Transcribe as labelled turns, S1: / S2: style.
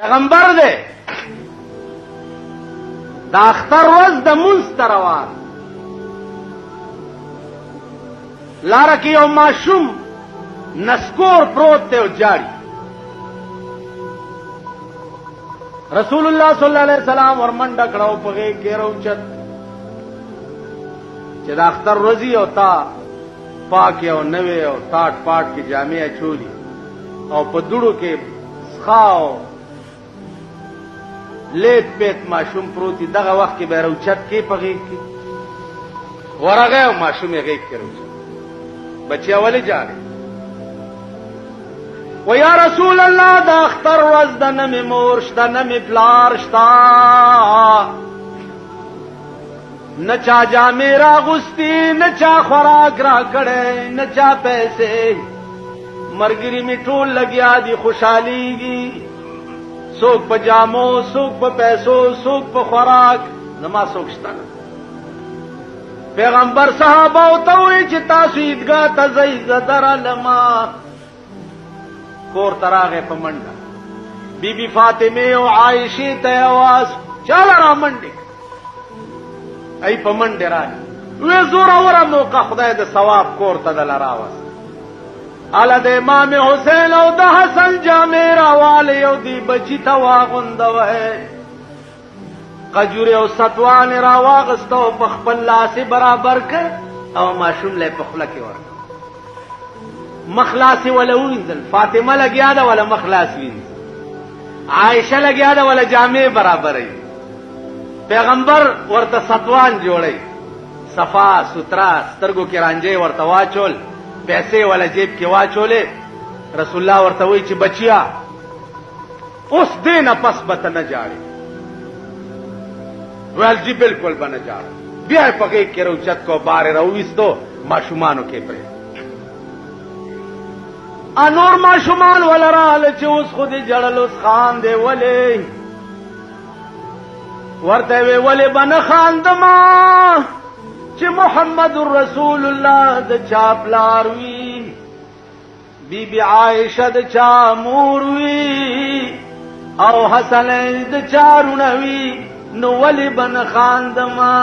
S1: پیغمبر دے دا اختر ورځ د منځ ته روان لاره کې یو ماشوم نسکور پروت دی او جاړي رسول الله صلی الله علیه وسلم ورمنډه کړو په غېږ کې راوچت چې دا اختر ورځي او تا پاک او نوې او ټاټ پاټ کې جامې اچولي او په دوړو کې سخاو لیت پیت ماشوم پروتی دغه وخت کې به راوچت کې په غېږ کې ورغه او ماشوم یې غېږ کې راوچت بچیا ولې جاړي و یا رسول الله دا اختر ورځ د نه مې مور شته نه مې پلار شته نه چا جامې راغوستي نه چا خوراک را کړی نه چا پیسې مرګري مې ټول لګیا دي خوشحالېږي څوک په جامو څوک په پیسو څوک په خوراک زما څوک شته پیغمبر صحابه ته وایي چې تاسو عیدګاه ته ځئ زه درلما کور ته راغی په منډه بی بی فاطمه او عایشې ته اواز چاله را منډې ای په منډې راغی وی زوروره موقع خدای د ثواب کور ته دله راوست اله د امام حسین او د حسن جامې راوالی او دی بچي ته واغوندوی قجورې او ستوانې راواغسته او په خپل لاسې برابر کړ او ماشوم لی په خوله کې ورکړ مخ لاسې وله ووینځل فاطمه لګیا ده وله مخ لاس وینځي عایشه لګیا ده وله جامې برابروي پیغمبر ورته ستوان جوړی صفا سترا سترګو کې رانجې ورته واچول پیسې ولا جیب کې واچولې رسول الله ورته وایي چې بچیا اوس دې نه پس به ته نه جاړې ویل جی بالکل به نه جاړم بیا یې په غېږ کې راوچت کو بار یې راوویستو ماشومانو کې پرې نور ماشومان وله راغله چې اوس خو دې جړل اوس خاندې ولې ورته وی ولې به نه خاندما چې محمد رسول الله د چا پلار وي بی بی عائشه د چا مور وي او حسن د چا رونه وي نو ولې به نه خاندما